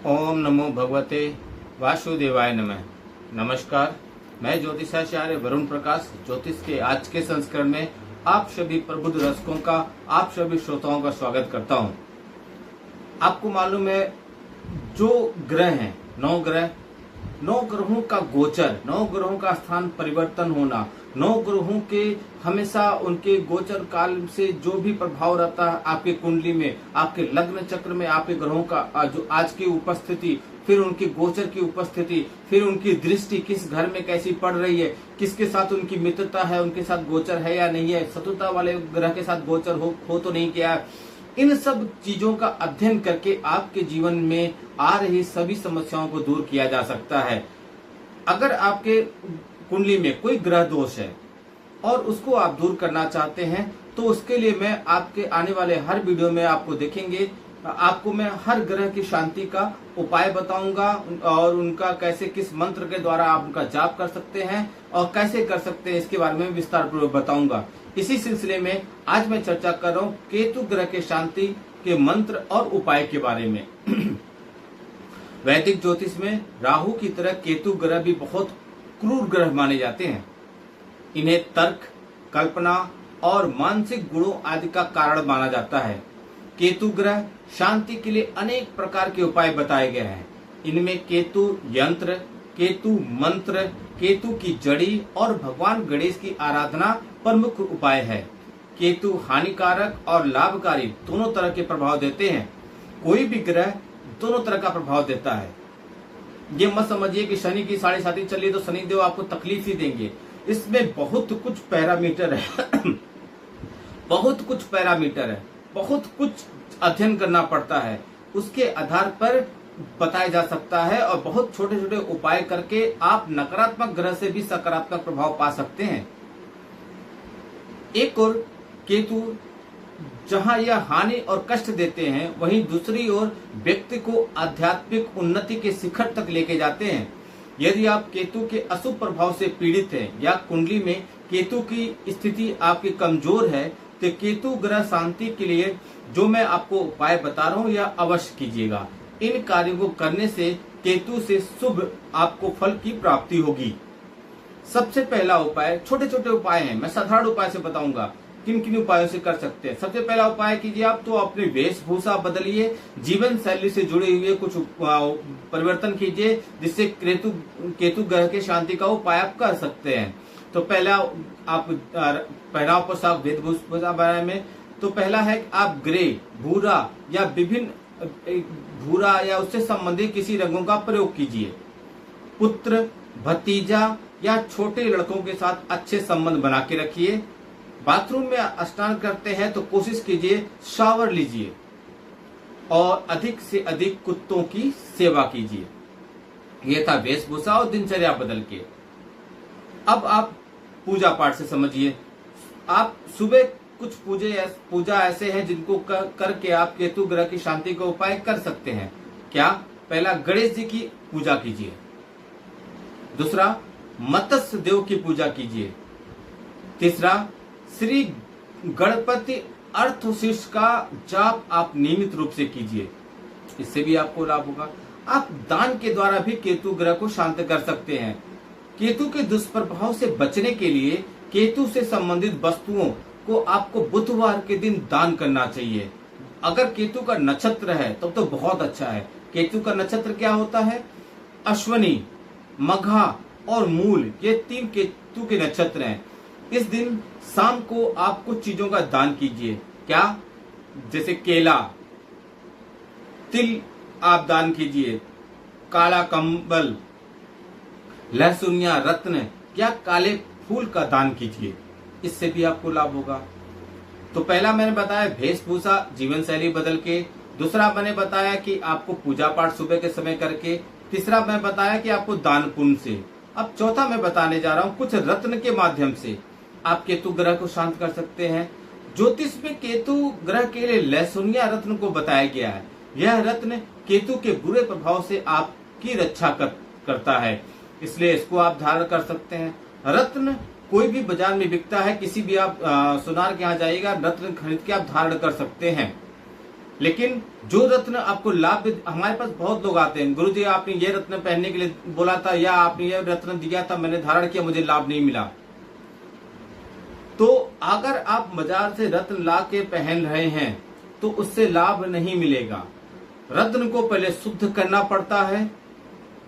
ओम नमो भगवते वासुदेवाय नमः। नमस्कार, मैं ज्योतिषाचार्य वरुण प्रकाश ज्योतिष के आज के संस्करण में आप सभी प्रबुद्ध रसिकों का, आप सभी श्रोताओं का स्वागत करता हूं। आपको मालूम है, जो ग्रह हैं, 9 ग्रहों का गोचर, 9 ग्रहों का स्थान परिवर्तन होना, 9 ग्रहों के हमेशा उनके गोचर काल से जो भी प्रभाव रहता है आपके कुंडली में, आपके लग्न चक्र में, आपके ग्रहों का जो आज की उपस्थिति, फिर उनकी गोचर की उपस्थिति, फिर उनकी दृष्टि किस घर में कैसी पड़ रही है, किसके साथ उनकी मित्रता है, उनके साथ गोचर है या नहीं है, शत्रुता वाले ग्रह के साथ गोचर हो तो नहीं किया है। इन सब चीजों का अध्ययन करके आपके जीवन में आ रही सभी समस्याओं को दूर किया जा सकता है। अगर आपके कुंडली में कोई ग्रह दोष है और उसको आप दूर करना चाहते हैं, तो उसके लिए मैं आपके आने वाले हर वीडियो में आपको देखेंगे, आपको मैं हर ग्रह की शांति का उपाय बताऊंगा और उनका कैसे, किस मंत्र के द्वारा आप उनका जाप कर सकते हैं और कैसे कर सकते हैं, इसके बारे में विस्तार पूर्वक बताऊंगा। इसी सिलसिले में आज मैं चर्चा कर रहा हूं केतु ग्रह के शांति के मंत्र और उपाय के बारे में। वैदिक ज्योतिष में राहु की तरह केतु ग्रह भी बहुत क्रूर ग्रह माने जाते हैं। इन्हें तर्क, कल्पना और मानसिक गुणों आदि का कारण माना जाता है। केतु ग्रह शांति के लिए अनेक प्रकार के उपाय बताए गए हैं। इनमें केतु यंत्र, केतु मंत्र, केतु की जड़ी और भगवान गणेश की आराधना प्रमुख उपाय है। केतु हानिकारक और लाभकारी दोनों तरह के प्रभाव देते हैं। कोई भी ग्रह दोनों तरह का प्रभाव देता है। ये मत समझिए कि शनि की 7.5 चल रही तो शनिदेव आपको तकलीफ ही देंगे। इसमें बहुत कुछ पैरामीटर है बहुत कुछ पैरामीटर है, बहुत कुछ अध्ययन करना पड़ता है। उसके आधार पर बताया जा सकता है और बहुत छोटे छोटे उपाय करके आप नकारात्मक ग्रह से भी सकारात्मक प्रभाव पा सकते हैं। एक ओर केतु जहां यह हानि और कष्ट देते हैं, वहीं दूसरी ओर व्यक्ति को आध्यात्मिक उन्नति के शिखर तक लेके जाते हैं। यदि आप केतु के अशुभ प्रभाव से पीड़ित हैं या कुंडली में केतु की स्थिति आपकी कमजोर है, तो केतु ग्रह शांति के लिए जो मैं आपको उपाय बता रहा हूँ यह अवश्य कीजिएगा। इन कार्यों को करने से केतु से शुभ आपको फल की प्राप्ति होगी। सबसे पहला उपाय, छोटे छोटे उपाय हैं, मैं साधारण उपाय से बताऊंगा किन किन उपायों से कर सकते हैं। सबसे पहला उपाय कीजिए आप तो अपनी वेशभूषा बदलिए, जीवन शैली से जुड़े हुए कुछ परिवर्तन कीजिए, जिससे केतु ग्रह के शांति का उपाय आप कर सकते हैं। तो पहला आप पहनाव पोशाक वेशभूषा बारे में, तो पहला है कि आप ग्रे, भूरा या विभिन्न भूरा या उससे संबंधित किसी रंगों का प्रयोग कीजिए। पुत्र, भतीजा या छोटे लड़कों के साथ अच्छे संबंध बना के रखिए। बाथरूम में स्नान करते हैं तो कोशिश कीजिए शावर लीजिए और अधिक से अधिक कुत्तों की सेवा कीजिए। यह था वेशभूषा और दिनचर्या बदल के। अब आप पूजा पाठ से समझिए। आप सुबह कुछ पूजा ऐसे हैं जिनको करके आप केतु ग्रह की शांति का उपाय कर सकते हैं। क्या? पहला, गणेश जी की पूजा कीजिए। दूसरा, मत्स्य देव की पूजा कीजिए। तीसरा, श्री गणपति अर्थशीर्ष का जाप आप नियमित रूप से कीजिए, इससे भी आपको लाभ होगा। आप दान के द्वारा भी केतु ग्रह को शांत कर सकते हैं। केतु के दुष्प्रभाव से बचने के लिए केतु से संबंधित वस्तुओं को आपको बुधवार के दिन दान करना चाहिए। अगर केतु का नक्षत्र है तब तो बहुत अच्छा है। केतु का नक्षत्र क्या होता है? अश्वनी, मघा और मूल, ये 3 केतु के नक्षत्र हैं। इस दिन शाम को आप कुछ चीजों का दान कीजिए। क्या? जैसे केला, तिल आप दान कीजिए, काला कंबल, लहसुन या रत्न या काले फूल का दान कीजिए, इससे भी आपको लाभ होगा। तो पहला मैंने बताया वेशभूषा, जीवन शैली बदल के। दूसरा मैंने बताया कि आपको पूजा पाठ सुबह के समय करके। तीसरा मैं बताया कि आपको दान पुण्य से। अब चौथा मैं बताने जा रहा हूँ कुछ रत्न के माध्यम से आप केतु ग्रह को शांत कर सकते हैं। ज्योतिष में केतु ग्रह के लिए लहसुनिया रत्न को बताया गया है। यह रत्न केतु के बुरे प्रभाव से आपकी रक्षा करता है, इसलिए इसको आप धारण कर सकते हैं। रत्न कोई भी बाजार में बिकता है, किसी भी आप सुनार के यहाँ जाइएगा, रत्न खरीद के आप धारण कर सकते हैं। लेकिन जो रत्न आपको लाभ, हमारे पास बहुत लोग आते हैं, गुरुजी आपने ये रत्न पहनने के लिए बोला था, या आपने ये रत्न दिया था, मैंने धारण किया, मुझे लाभ नहीं मिला। तो अगर आप बाजार से रत्न ला के पहन रहे हैं तो उससे लाभ नहीं मिलेगा। रत्न को पहले शुद्ध करना पड़ता है,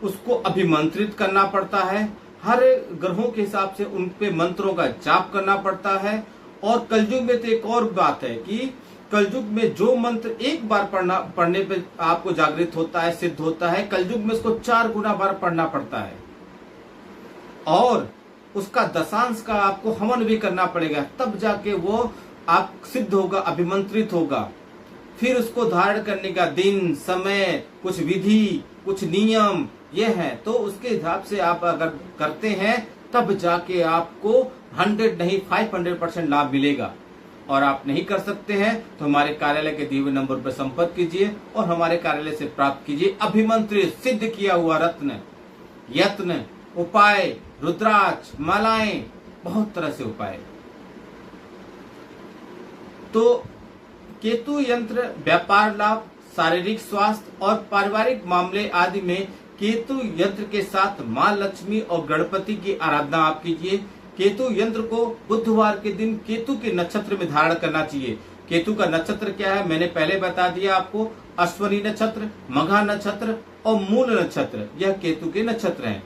उसको अभिमंत्रित करना पड़ता है, हर ग्रहों के हिसाब से उन पे मंत्रों का जाप करना पड़ता है। और कलयुग में तो एक और बात है कि कलयुग में जो मंत्र एक बार पढ़ने पे आपको जागृत होता है, सिद्ध होता है, कलयुग में उसको 4 गुना बार पढ़ना पड़ता है, और उसका दशांश का आपको हवन भी करना पड़ेगा, तब जाके वो आप सिद्ध होगा, अभिमंत्रित होगा। फिर उसको धारण करने का दिन, समय, कुछ विधि, कुछ नियम ये है। तो उसके हिसाब से आप अगर करते हैं तब जाके आपको 100 नहीं 500% लाभ मिलेगा। और आप नहीं कर सकते हैं तो हमारे कार्यालय के दिए हुए नंबर पर संपर्क कीजिए और हमारे कार्यालय से प्राप्त कीजिए अभिमंत्रित सिद्ध किया हुआ रत्न, यत्न, उपाय, रुद्राक्ष, मालाएं, बहुत तरह से उपाय। तो केतु यंत्र व्यापार लाभ, शारीरिक स्वास्थ्य और पारिवारिक मामले आदि में केतु यंत्र के साथ मां लक्ष्मी और गणपति की आराधना आप कीजिए। केतु यंत्र को बुधवार के दिन केतु के नक्षत्र में धारण करना चाहिए। केतु का नक्षत्र क्या है मैंने पहले बता दिया आपको, अश्वनी नक्षत्र, मघा नक्षत्र और मूल नक्षत्र, यह केतु के नक्षत्र हैं।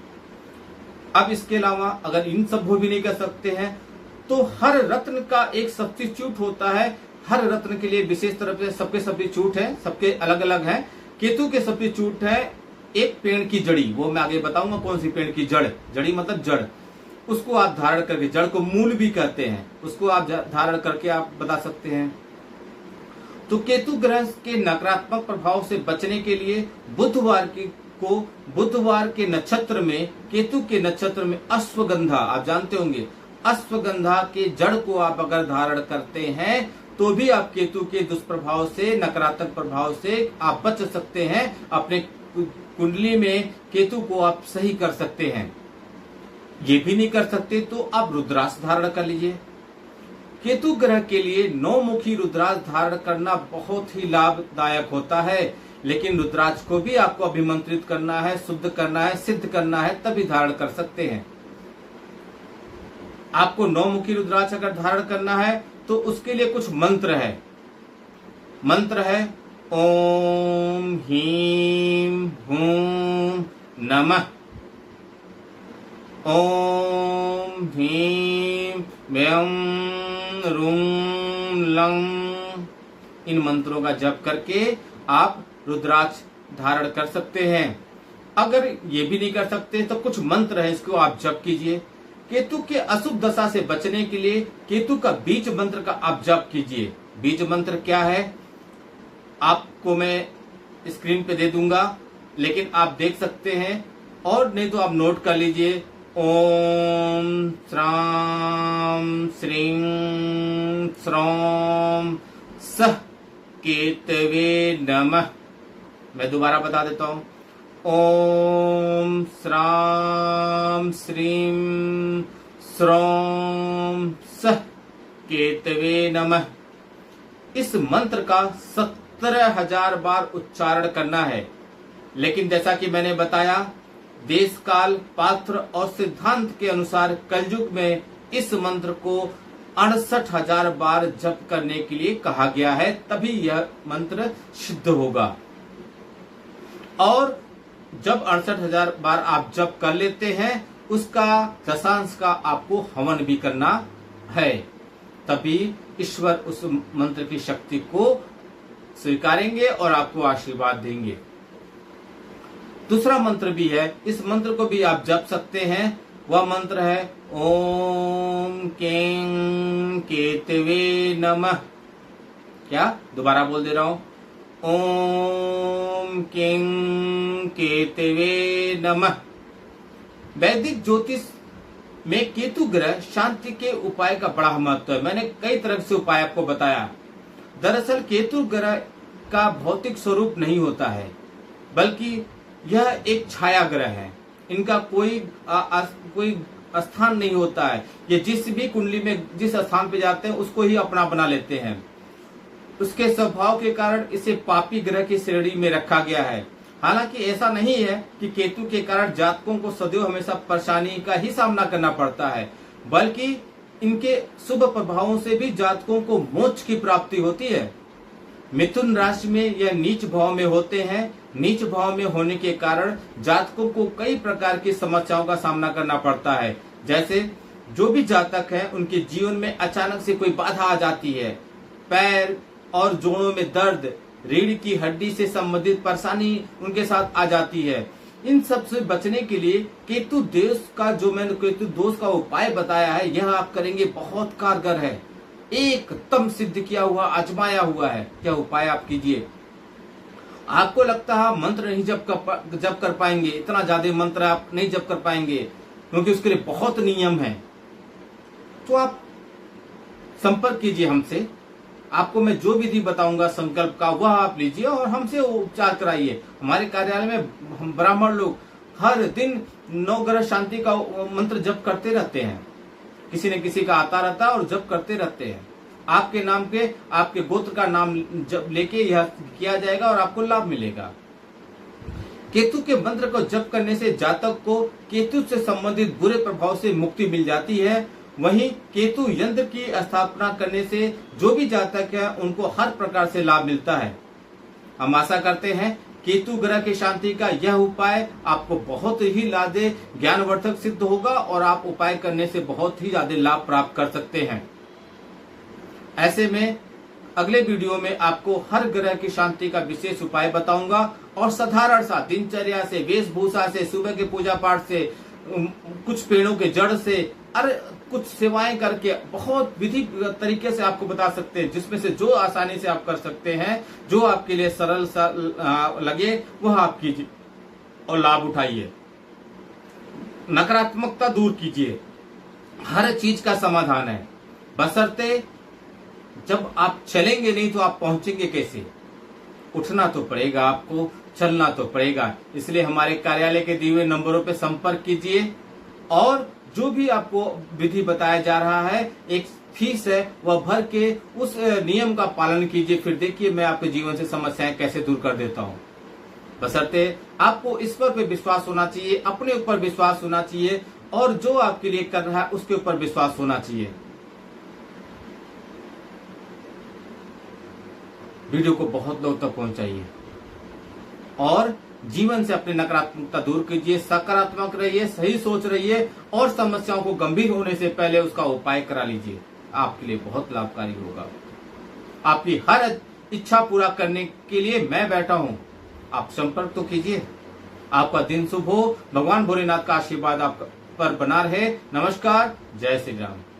अब इसके अलावा अगर इन सब भी नहीं कर सकते हैं तो हर रत्न का एक सब्स्टिट्यूट होता है। हर रत्न के लिए विशेष तरह से सबके सब्स्टिट्यूट है, सबके अलग अलग हैं। केतु के सब्स्टिट्यूट है एक पेड़ की जड़ी, वो मैं आगे बताऊंगा कौन सी पेड़ की जड़, जड़ी मतलब जड़, उसको आप धारण करके, जड़ को मूल भी कहते हैं, उसको आप धारण करके आप बता सकते हैं। तो केतु ग्रह के नकारात्मक प्रभाव से बचने के लिए बुधवार के नक्षत्र में, केतु के नक्षत्र में अश्वगंधा, आप जानते होंगे अश्वगंधा के जड़ को आप अगर धारण करते हैं तो भी आप केतु के दुष्प्रभाव से, नकारात्मक प्रभाव से आप बच सकते हैं। अपने कुंडली में केतु को आप सही कर सकते हैं। ये भी नहीं कर सकते तो आप रुद्राक्ष धारण कर लीजिए। केतु ग्रह के लिए 9 मुखी रुद्राक्ष धारण करना बहुत ही लाभदायक होता है, लेकिन रुद्राक्ष को भी आपको अभिमंत्रित करना है, शुद्ध करना है, सिद्ध करना है, तभी धारण कर सकते हैं। आपको 9 मुखी रुद्राक्ष अगर धारण करना है तो उसके लिए कुछ मंत्र है। मंत्र है ओम ह्रीं हूं नमः, ओम ह्रीं व्योम रूं लंग। इन मंत्रों का जप करके आप रुद्राक्ष धारण कर सकते हैं। अगर ये भी नहीं कर सकते तो कुछ मंत्र है, इसको आप जप कीजिए। केतु के अशुभ दशा से बचने के लिए केतु का बीज मंत्र का आप जप कीजिए। बीज मंत्र क्या है आपको मैं स्क्रीन पे दे दूंगा, लेकिन आप देख सकते हैं, और नहीं तो आप नोट कर लीजिए। ओम श्राम श्रीं श्रौम सह केतवे नमः। मैं दोबारा बता देता हूं, ओम श्राम श्रीं श्रौम सह केतवे नमः। इस मंत्र का 17,000 बार उच्चारण करना है, लेकिन जैसा कि मैंने बताया देश काल, पात्र और सिद्धांत के अनुसार कलयुग में इस मंत्र को 68,000 बार जप करने के लिए कहा गया है, तभी यह मंत्र सिद्ध होगा। और जब 68,000 बार आप जप कर लेते हैं उसका दशांश का आपको हवन भी करना है, तभी ईश्वर उस मंत्र की शक्ति को स्वीकारेंगे और आपको आशीर्वाद देंगे। दूसरा मंत्र भी है, इस मंत्र को भी आप जप सकते हैं। वह मंत्र है ओम कें केतवे नमः। क्या, दोबारा बोल दे रहा हूं, ओम कें केतवे नमः। वैदिक ज्योतिष में केतु ग्रह शांति के उपाय का बड़ा महत्व है। मैंने कई तरह से उपाय आपको बताया। दरअसल केतु ग्रह का भौतिक स्वरूप नहीं होता है, बल्कि यह एक छाया ग्रह है। इनका कोई स्थान नहीं होता है। ये जिस भी कुंडली में जिस स्थान पे जाते हैं उसको ही अपना बना लेते हैं। उसके स्वभाव के कारण इसे पापी ग्रह की श्रेणी में रखा गया है। हालांकि ऐसा नहीं है कि केतु के कारण जातकों को सदैव हमेशा परेशानी का ही सामना करना पड़ता है, बल्कि इनके शुभ प्रभावों से भी जातकों को मोक्ष की प्राप्ति होती है। मिथुन राशि में यह नीच भाव में होते हैं। नीच भाव में होने के कारण जातकों को कई प्रकार की समस्याओं का सामना करना पड़ता है। जैसे जो भी जातक है उनके जीवन में अचानक से कोई बाधा आ जाती है, पैर और जोड़ों में दर्द, रीढ़ की हड्डी से संबंधित परेशानी उनके साथ आ जाती है। इन सब से बचने के लिए केतु दोष का जो मैंने केतु दोष का उपाय बताया है, यह आप करेंगे बहुत कारगर है, एकदम सिद्ध किया हुआ, आजमाया हुआ है। क्या उपाय आप कीजिए। आपको लगता है मंत्र नहीं जप कर पाएंगे, इतना ज्यादा मंत्र आप नहीं जप कर पाएंगे क्योंकि उसके लिए बहुत नियम है, तो आप संपर्क कीजिए हमसे। आपको मैं जो विधि बताऊंगा संकल्प का, वह आप लीजिए और हमसे उपचार कराइए। हमारे कार्यालय में हम ब्राह्मण लोग हर दिन 9 ग्रह शांति का मंत्र जप करते रहते हैं। किसी न किसी का आता रहता है और जप करते रहते हैं। आपके नाम के, आपके गोत्र का नाम जप लेके यह किया जाएगा और आपको लाभ मिलेगा। केतु के मंत्र को जप करने से जातक को केतु से संबंधित बुरे प्रभाव से मुक्ति मिल जाती है। वहीं केतु यंत्र की स्थापना करने से जो भी जातक है उनको हर प्रकार से लाभ मिलता है। हम आशा करते हैं केतु ग्रह की शांति का यह उपाय आपको बहुत ही ज्यादा ज्ञानवर्धक सिद्ध होगा और आप उपाय करने से बहुत ही ज्यादा लाभ प्राप्त कर सकते हैं। ऐसे में अगले वीडियो में आपको हर ग्रह की शांति का विशेष उपाय बताऊंगा और साधारण सा दिनचर्या से, वेशभूषा से, सुबह के पूजा पाठ से, कुछ पेड़ों के जड़ से, अरे कुछ सेवाएं करके बहुत विधि तरीके से आपको बता सकते हैं, जिसमें से जो आसानी से आप कर सकते हैं, जो आपके लिए सरल सा लगे वह आप कीजिए और लाभ उठाइए। नकारात्मकता दूर कीजिए। हर चीज का समाधान है, बशर्ते जब आप चलेंगे नहीं तो आप पहुंचेंगे कैसे। उठना तो पड़ेगा आपको, चलना तो पड़ेगा। इसलिए हमारे कार्यालय के दिए हुए नंबरों पे संपर्क कीजिए और जो भी आपको विधि बताया जा रहा है, एक फीस है, वह भर के उस नियम का पालन कीजिए। फिर देखिए मैं आपके जीवन से समस्याएं कैसे दूर कर देता हूं। बशर्ते आपको ईश्वर पे विश्वास होना चाहिए, अपने ऊपर विश्वास होना चाहिए और जो आपके लिए कर रहा है उसके ऊपर विश्वास होना चाहिए। वीडियो को बहुत लोग तक पहुंचाइए और जीवन से अपनी नकारात्मकता दूर कीजिए, सकारात्मक रहिए, सही सोच रहिए और समस्याओं को गंभीर होने से पहले उसका उपाय करा लीजिए। आपके लिए बहुत लाभकारी होगा। आपकी हर इच्छा पूरा करने के लिए मैं बैठा हूं, आप संपर्क तो कीजिए। आपका दिन शुभ हो। भगवान भोलेनाथ का आशीर्वाद आप पर बना रहे। नमस्कार, जय श्री राम।